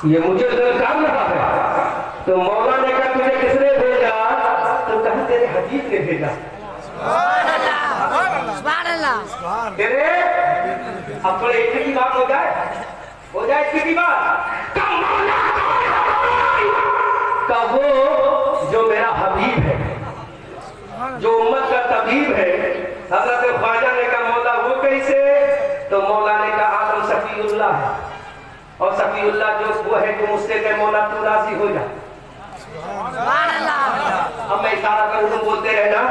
ये मुझे दरकार रहा है। तो मौला ने कहा तुझे किसने भेजा? तो कहा तेरे हबीब ने भेजा। तेरे अब थोड़े इतनी की बात हो जाए इसकी की बात का वो जो मेरा हबीब है, जो उम्मत का तबीब है। हजरत ख्वाजा ने कहा मौला वो कैसे? तो मौला ने कहा आदम सफीउल्लाह है, और सफीउल्लाह जो वो है जो मुझसे कहे मौला तू राजी हो जा। अब मैं इशारा करूं तुम बोलते रहना।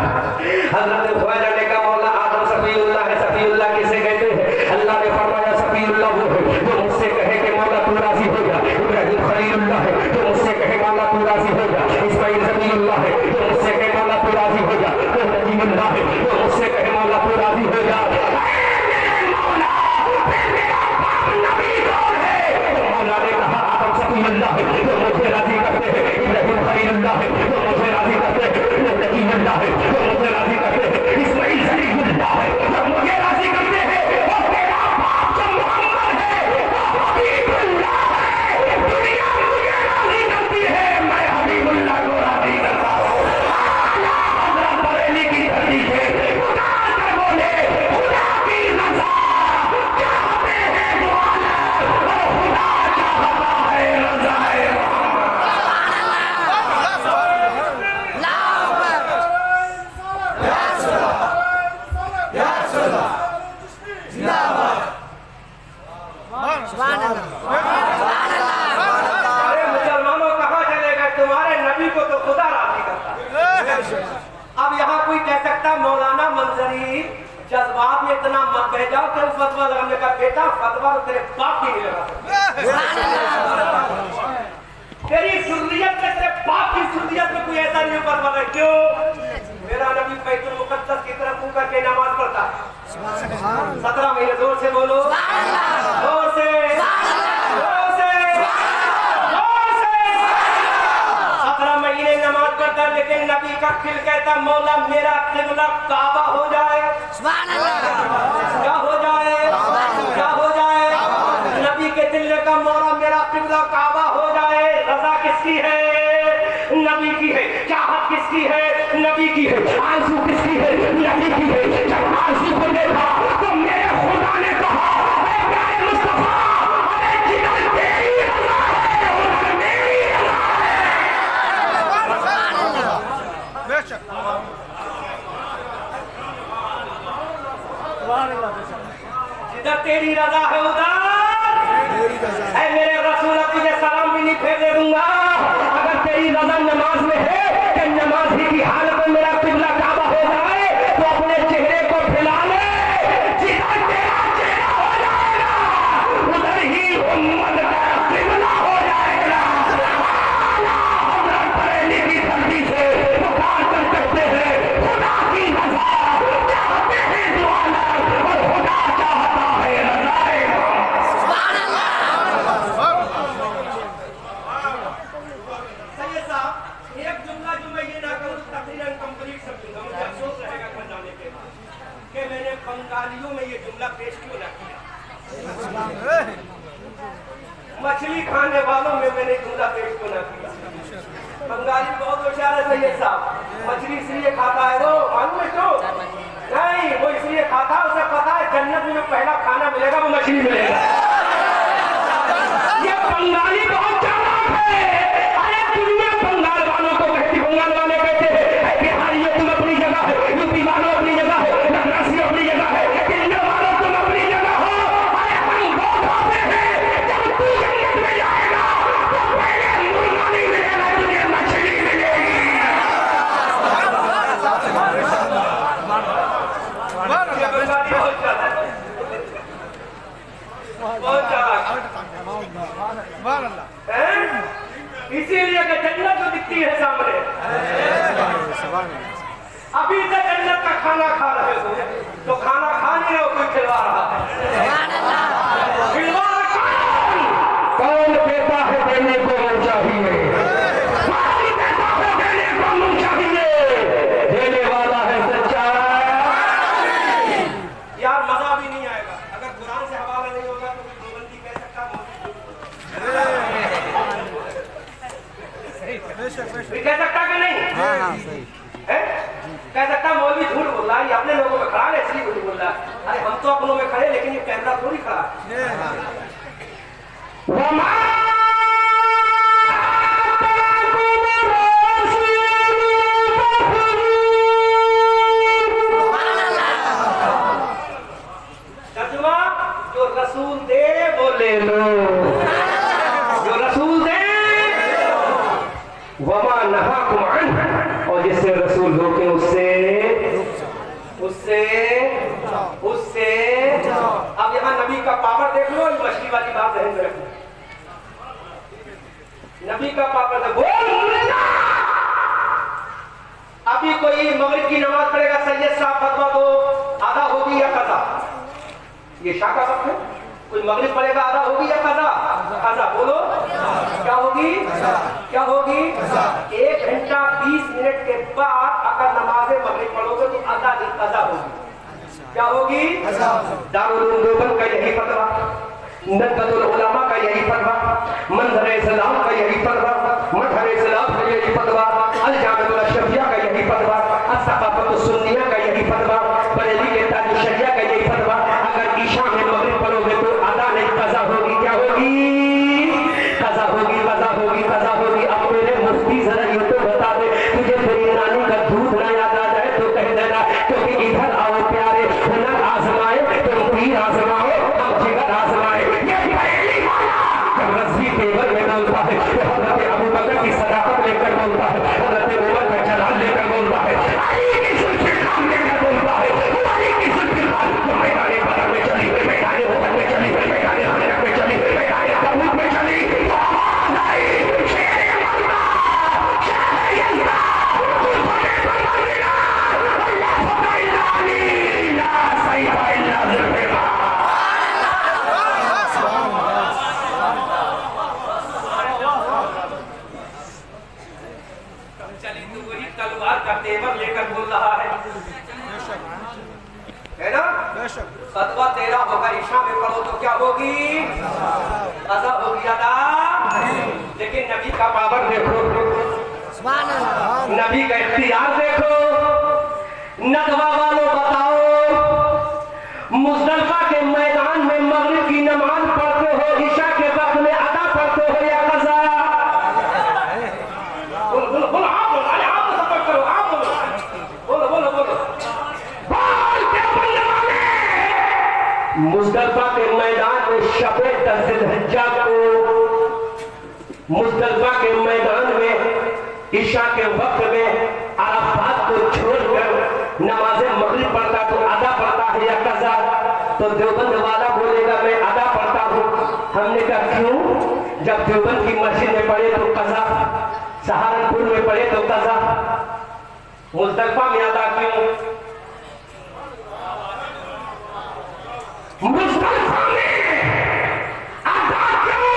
हजरत ख्वाजा ने कहा मौला आदम सफीउल्लाह है, सफीउल्लाह किसे कहते हैं? अल्लाह ने फरमाया सफीउल्लाह वो है जो मुझसे कहे कि मौला तू राजी हो जा। इब्राहिम खलीलुल्लाह है जो मुझसे कहे मौला तू राजी हो जा। इस्माइल ज़बीउल्लाह है जो मुझसे कहे मौला तू राजी हो जा। नजीमुल्लाह है जो मुझसे कहे मौला तू राजी हो जा। मौला ने कहा आदम सफीउल्लाह है जो मुझे राजी करते हैं। इब्राहिम खलीलुल्लाह है जो मुझे राजी करते हैं। नजीमुल्लाह है जो मुझे राजी करते हैं। इस्माइल ज़बीउल्लाह है जो मुझे राजी करते हैं। और तेरा बाप जो मोहम्मद है वो हबीबुल्लाह है। दुनिया मुझे राजी करती है, मैं हबीबुल्लाह को राजी करता हूँ। हज़रत बरेली की धरती से खुदा कर बोले खुदा की रज़ा चाहते हैं वो आलम, और खुदा चाहता है रज़ाए मुसलमानों कहाँ चले गए? तुम्हारे नबी को तो खुदा राजी करता है। अब यहाँ कोई कह सकता मौलाना मंजरी जज्बात में इतना मत बह जाओ कि फतवा लगाने का बेटा फतवा तो तेरे बाप भी नहीं लगा। तेरी सुन्नियत में तेरे बाप की सुन्नियत में कोई ऐसा नहीं फतवा है। क्यों? मेरा नबी बैतुल मुक़द्दस की तरफ मुंह करके नमाज पढ़ता है। 17 महीने जोर से बोलो, जोर से 17 महीने नमाज पढ़ता, लेकिन नबी का दिल कहता मौला मेरा किबला काबा हो जाए। क्या हो जाए? क्या हो जाए? नबी के दिल ने कहा मौला मेरा किबला काबा हो जाए। रजा किसकी है? नबी की है। चाहत किसकी है? नबी की है। आंसू किसकी है? नबी की है। जब आंसू को देखा तो मेरे खुदा ने कहा ऐ प्यारे मुस्तफा, अरे जिधर तेरी रज़ा है उधर मेरी रज़ा है। बेशक जिधर तेरी रज़ा है उधर ऐ मेरे रसूल तुझे सलाम भी नहीं फेंकने दूंगा। अगर तेरी रज़ा नमाज में है कि नमाज ही की हालत में मेरा किबला काबा हो जाए तो अपने चेहरे को फैला ले। जिधर तेरा चेहरा हो जाएगा उधर ही उम्मत का किबला हो जाएगा। हज़रत बरेली की धरती से पुकार कर सकते हैं खुदा की रज़ा चाहते हैं जो आलम, और खुदा चाहता है रज़ाए बंगालियों में ये जुमला पेश क्यों ना किया? मछली खाने वालों में मैंने जुमला पेश क्यों ना किया? बंगाली बहुत होशियार है सैयद साहब। मछली इसलिए खाता है वो मालूम है क्यों? नहीं, वो इसलिए खाता है उसे पता है जन्नत में पहला खाना मिलेगा वो मछली मिलेगा। ये बंगाली बहुत चालाक है। अरे दुनिया बंगाल वालों को कहती, बंगाल वाले कहते हैं बिहारी ये तुम अपनी जगह है, यूपी वालों अपनी जगह है, मद्रासी अपनी जगह है, दिल्ली वालों तुम अपनी जगह हो। अरे हम वो खाते हैं जब तू जन्नत में जाएगा तो पहले मुर्गा नहीं मिलेगा, तुझे मछली मिलेगी। इसीलिए जन्नत जो दिखती है सामने, अभी तक जन्नत का खाना खा रहे हो तो खाना खा नहीं रहे हो, कोई खिलवा रहा है। खिलवा कौन कहता है देने को मन चाहिए? कौन कहता है देने को मन चाहिए? देने वाला है सच्चा। यार मजा भी नहीं आएगा। अगर कुरान से हवाला नहीं होगा तो देवबंदी कह सकता कह सकता कि नहीं? हाँ सही है? कह सकता मौलवी झूठ बोल रहा है, ये अपने लोगों में खड़ा है इसलिए झूठ बोल रहा है। अरे हम तो अपनों में खड़े, लेकिन ये कैमरा थोड़ी खड़ा है। तर्जुमा, जो रसूल दे वो ले लो, जो रसूल दे वमा नहाकुम अन्हु, और जिससे रसूल रोके उससे अब यहाँ नबी का पावर देख लो, मछली वाली बात ध्यान में रखो। नबी का पावर है, बोल अभी कोई मगरिब की नमाज पढ़ेगा, सैयद साहब फतवा दो, आधा होगी या कज़ा? ये शाह का वक्त है। कोई मगरिब पढ़ेगा, आधा होगी या कज़ा? कज़ा। बोलो क्या होगी? क्या होगी? 1 घंटा 20 मिनट के बाद अगर नमाज मगरिब पढ़ोगे तो आधा की कज़ा होगी। क्या होगी? दारुल उलूम देवबंद का यही फतवा, नदवतुल उलमा का यही फतवा, मंजर इस्लाम का यही फतवा, मजहर इस्लाम का यही फतवा, अल जामिअतुल अशरफिया का यही फतवा, अस-सकाफतुस सुन्निया का यही फतवा, बरेली के ताजुल शरिया का यही फतवा। अगर ईशा में मगरिब पढ़ोगे तो आधा नहीं कज़ा होगी। क्या होगी? कज़ा होगी, कज़ा होगी, कज़ा होगी। अब मेरे मुफ्ती जरा ये तो बता दे, तुझे तेरी नानी का दूध ना याद आ जाए तो कह देना, क्योंकि इधर आओ प्यारे, हुनर आजमाए तुम तीर आजमाओ, हम जिगर आजमाए। ये पहली वाला जब रस्सी तेवर में बोलता है, हज़रत अबू बकर की सदाकत लेकर बोलता है, हज़रत उमर का जलाल लेकर बोलता है, अली की जुल्फ़िकार लेकर बोलता है, अली की जुल्फ़िकार तो मैदाने बदर में चली, मैदाने उहद में चली, मैदाने खंदक में चली, मैदाने तबूक में चली। तेवर लेकर बोल रहा है ना? फतवा तेरा होगा, ईशा में पढ़ो तो क्या होगी? कज़ा होगी, अदा। लेकिन नबी का पावर देखो, नबी का इख्तियार देखो। नदवा वालों बताओ, मुज़दलिफा के मैदान में मगरिब की नमाज पढ़ते हो, ईशा के वक्त में अदा पढ़ते हो या कज़ा? बोलो आप बोलो, अरे आप तो सपोर्ट करो, आप बोलो, बोलो बोलो बोलो, बोल क्या बोलने वाले? मुज़दलिफा के मैदान में शबे ज़िलहिज्जा को, मुज़दलिफा के मैदान में ईशा के वक्त में अराफात को छोड़कर नमाज़े मगरिब पढ़ता तो अदा पढ़ता है या कज़ा? तो देवबंद वाला बोलेगा मैं अदा पढ़ता हूँ। हमने कहा क्यों? जब देवबंद की मस्जिद में पढ़े तो कज़ा, सहारनपुर में पढ़े तो कज़ा, मुज़दलिफा में अदा क्यों? मुज़दलिफा में अदा क्यों?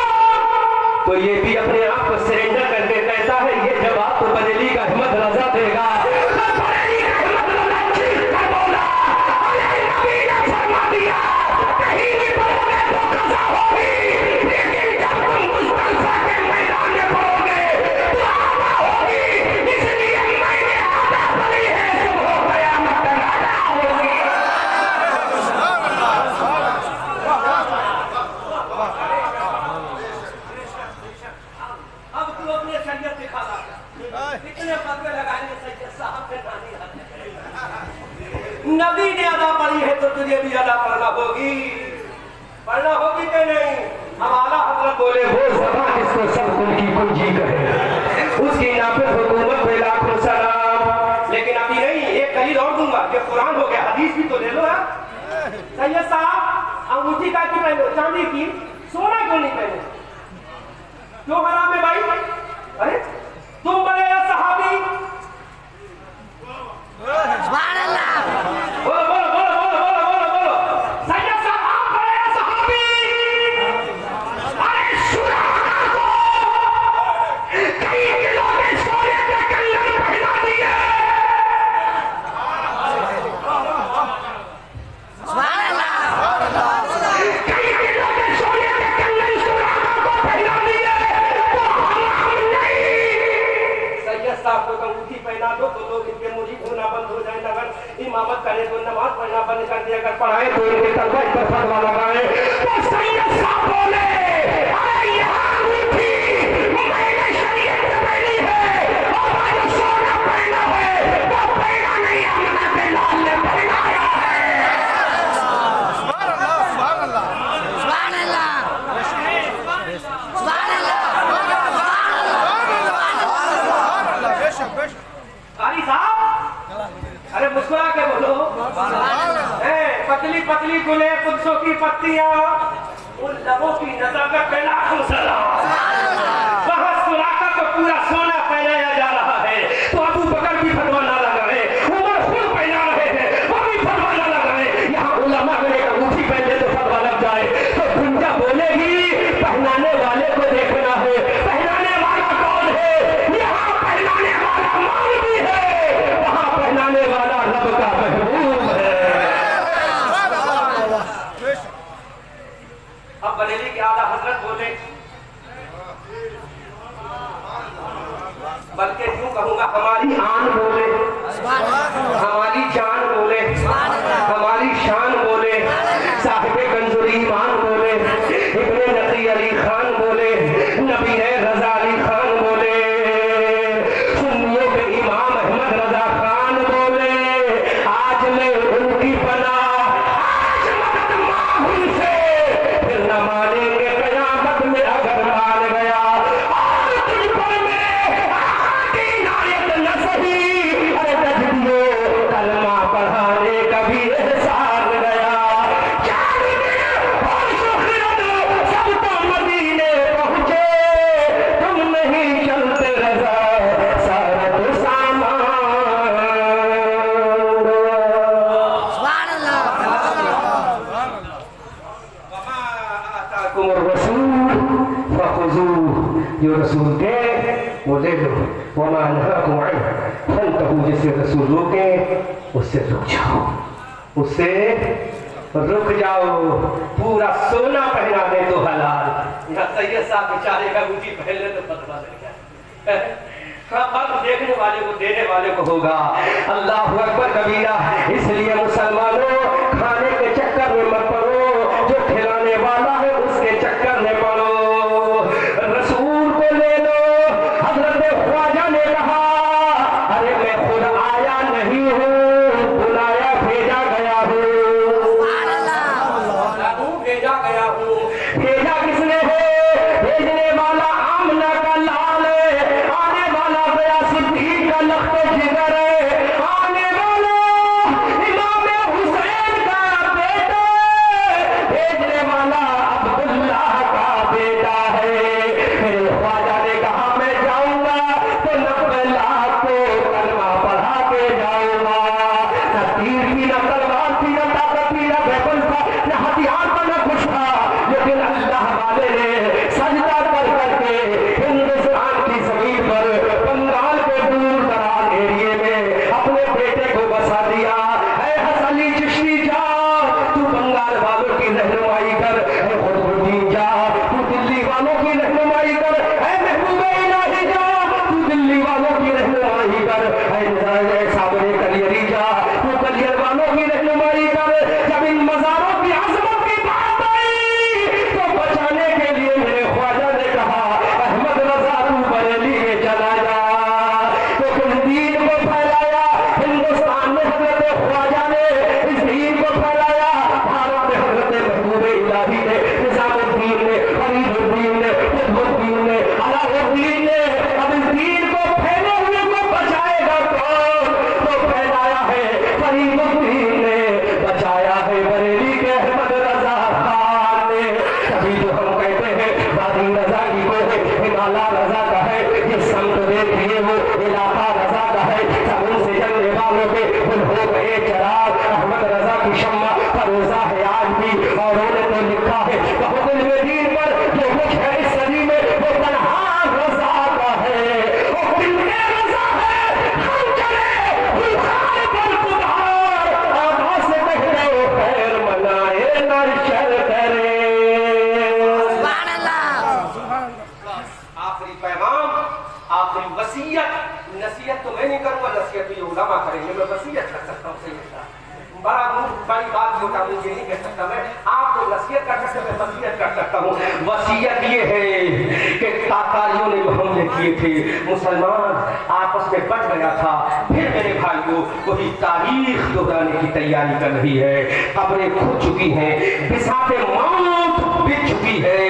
तो ये भी अपने आप को सरेंडर करके कहता है, ये जवाब तो बरेली का अहमद रजा देगा। बरेली का अहमद रजा चीख कर बोला, अरे नबी ने फरमा दिया, कहीं भी पढ़ोगे तो कज़ा होगी, लेकिन जब तुम मुज़दलिफा के मैदान में पढ़ोगे तो आधा होगी। इसलिए मैंने आधा पढ़ी है, तुम हो गया मतलब आधा होगी। अब तू अपने शरीयत दिखा ला, कितने फतवे लगाएंगे सैयद साहब के नानी हाथ। नबी ने अदा पढ़ी है तो तुझे भी अदा पढ़ना होगी, पढ़ना होगी कि नहीं? हम आला हज़रत बोले, वो ज़बान इसको सब कुल की कुंजी कहे, उसकी नाफिज़ हुकूमत पे लाखों सलाम। लेकिन अभी नहीं, एक दलील और दूंगा कि कुरान हो गया, हदीस भी तो ले लो यार। सैयद साहब अंगूठी का क्यों पहनो, चांदी की, सोना क्यों नहीं पहने? क्यों हराम है भाई? अरे तुम बड़े सहाबी, सुभान अल्लाह, बोलो बोलो बोलो बोलो बोलो बोलो बोलो, सैयद साहब आप बड़े सहाबी, अरे सुना को कई किलो के सोने के कंगन पहना दिए। सुभान अल्लाह। इमामत करे तो नमाज पढ़ना बंद कर दिया, अगर पढ़ाए तो इनके तलवा पर फतवा लगाए। तो सैयद साहब बोले, अरे यहाँ उठी मैंने शरीयत में पहनी है और जो सोना पहना है वो पहना नहीं, अमना के लाल ने पहनाया है। सुभान अल्लाह, सुभान अल्लाह, सुभान अल्लाह, सुभान अल्लाह, बेशक बेशक। कारी साहब, अरे मुस्कुरा के बोलो। पतली पतली गुले कुल्सों की पत्तियां, उन लबों की नजाकत पे लाखों सलाम। वहां सुराखा को पूरा सोना पहनाया जा रहा है, तो अबू बकर भी फतवा ना लगाए, उमर खुद पहना रहे थे वो भी फतवा ना लगाए। यहाँ उलमा अगर एक अंगूठी पहने तो फतवा लग जाए, तो दुनिया बोलेगी पहनाने वाले को देखना है, पहनाने वाला कौन है? यहाँ पहनाने वाला मौलवी है, वहाँ पहनाने वाला रब का महबूब है। अब बरेली के आला हजरत बोले, बल्कि यूं कहूंगा हमारी आन बोले, हमारी जान बोले, हमारी शान बोले, साहिबे गंजुरी ईमान बोले, इब्ने नकी अली खान बोले, नबी रजा अली खान बोले, सुन्नियों के इमाम अहमद रजा खान बोले, आज मैं उनकी बना, आज मदद मांगू से, फिर न मानेंगे कयामत में अगर मान गया। और तुझ पर मैं आखिरी नायत न सही, अरे तजदियो कलमा पढ़ाने का भी एहसान गया। चार दिन और शुक्रिया सब तो मदीने पहुंचे, तुम नहीं चलते रजा सारा तो सामान गया। सुभान अल्लाह, जो रसूल के वो ले लो, वमा नहाकुम अन्हु फंतहू, जिससे रसूल रोके उससे रुक जाओ, उससे रुक जाओ। पूरा सोना पहना दे तो हलाल। यहाँ सैयद साहब बेचारे का अंगूठी पहन ले तो फतवा लग गया। फर्क देखने वाले को देने वाले को होगा। अल्लाह अकबर कबीरा। इसलिए मुसलमानों खाने के चक्कर में मत पड़ो, जो खिलाने वाला है उसके चक्कर में पड़ो। रसूल को ले लो। हजरत ख्वाजा ने कहा, अरे मैं खुद आया नहीं हूँ, बुलाया भेजा गया हूँ, भेजा गया हूँ। भेजा किसने है? भेजने वाला आमना का लाल है, आने वाला गया सिद्दीक का लख्त जिगर है, आने वाला इमाम हुसैन का बेटा, भेजने वाला अब्दुल्लाह का बेटा है। मेरे ख्वाजा ने कहा मैं जाऊंगा तो 90 लाख को कलमा पढ़ा के जाऊंगा। न तीर की, न तलवार थी, न ताकत थी, न वेपन था, न हथियार था, न कुछ था, लेकिन अल्लाह वाले ने सजदा कर करके हिंदुस्तान की जमीन पर, बंगाल के दूर दराज एरिए में अपने बेटे को बसा दिया। ऐ हसली चिश्ती जा, तू बंगाल वालों की रहनुमाई कर। ऐ खुदरुद्दीन जा, तू दिल्ली वालों की रहनुमाई कर। ऐ महबूबे इलाही जा, तू दिल्ली वालों की रहनुमाई कर। ऐ साबरे कलियरी जा, तू कलियर वालों की रहनुमाई कर। जब इन मजारों की अजमत की बात आई तो बचाने के लिए मेरे ख्वाजा ने कहा, अहमद रजा तू बरेली में चला जा। तो फिर दीन को फैलाया हिंदुस्तान में हजरत ख्वाजा ने, इस दीन को फैलाया भारत में हजरत महबूब इलाही ने, निजामुद्दीन ने, फरीदुद्दीन ने, कुतुबुद्दीन ने, अलाउद्दीन ने। अब इस दीन को फैले हुए को बचाएगा कौन? तो फैलाया है फरीदुद्दीन ने, बचाया है बरेली के अहमद रजा खान ने। तभी तो हम कहते हैं दादी रजा की को है, हिमाला रजा का है, जिस संत देखिए वो इलाका रजा का है। सब उनसे जलने वालों के उन हो गए चराग, अहमद रजा की शम्मा फरोजा है आज भी। और उन्होंने तो लिखा है बहुत दिन में दीन पर वसीयत कर सकता हूँ। वसीयत ये है कि तातारियों ने जो हमले किए थे, मुसलमान आपस में बट गया था, फिर मेरे भाइयों वही तारीख दोहराने की तैयारी कर रही है। कब्रें खुद चुकी हैं, बिसाते मौत बिछ चुकी है,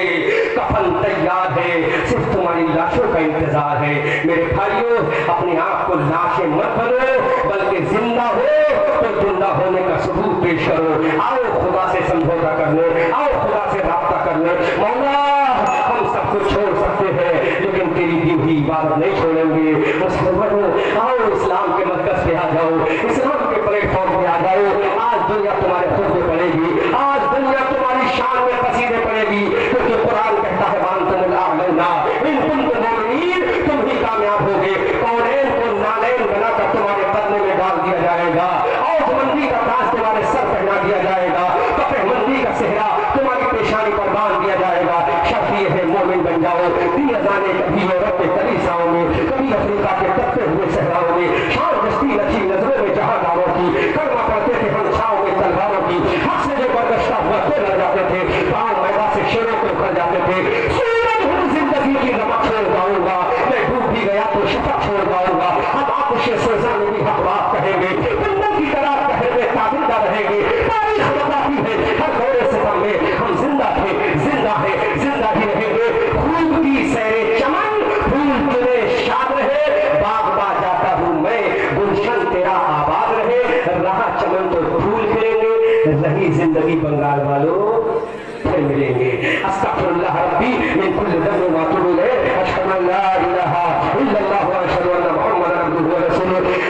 कफन तैयार है, सिर्फ तुम्हारी लाशों का इंतजार है। मेरे भाइयों, अपने आप को लाशें मत बनो, बल्कि जिंदा हो तो जिंदा होने का सबूत पेश करो। आओ खुदा से समझौता करने, आओ खुदा से राब्ता करने। मौला, हम सब कुछ छोड़ सकते हैं, लेकिन तेरी दी हुई इबादत नहीं छोड़ेंगे। मुसलमानों, आओ इस्लाम के मरकज पे आ जाओ, इस्लाम के प्लेटफॉर्म पे आ जाओ। आज दुनिया तुम्हारे खुद में पड़ेगी, आज दुनिया तुम्हारी शान में कसीदे पड़ेगी, क्योंकि कुरान कहता है वांतुमुल आलौना इन कुंतुम मोमिनीन, तुम ही कामयाब होगे। कौनैन को नालैन बनाकर तुम्हारे बदले में डाल दिया जाएगा, औजमंदी का ताज तुम्हारे सर पहना दिया जाएगा, कपड़मंदी का सेहरा तुम्हारी पेशानी पर बांध दिया जाएगा। शर्त ये है मोमिन बन जाओ। दिया जाने कभी यूरोप के कलीसियाओं में, कभी अफ्रीका के तपते हुए सहराओं में, शान दस्ती नची नजरों में जहादारों की, कलमा पढ़ते थे हम छाओं में तलवारों की, हक से जो बर्दाश्ता हुआ तो लड़ जाते थे, पांव मैदा से शेरों को उखड़ जाते थे। सूरज हूँ जिंदगी की नमक छोड़ जाऊंगा, मैं डूब भी गया तो शफा छोड़ जाऊंगा। हम आतिशे सोजा में भी हक बात कहेंगे, बंदर की तरह कहेंगे, ताबिंदा रहेंगे। तारीख बताती है हर दौरे से में हम जिंदा थे, जिंदा है, जिंदा ही रहेंगे। खूब की सैरे चमन, फूल तुले शाद रहे, बाग बाग जाता हूँ मैं, गुलशन तेरा आबाद रहे। रहा चमन तो फूल खिलेंगे, रही जिंदगी बंगाल वालों फिर मिलेंगे। अस्तगफिरुल्लाह रब्बी मिन कुल्ली ज़ंबिन व अतूबु इलैह, अशहदु अन ला इलाहा इल्लल्लाह व अशहदु अन्ना मुहम्मदन अब्दुहु व रसूलुहु।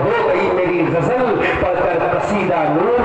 हो गई मेरी गजल पढ़कर कसीदा नूर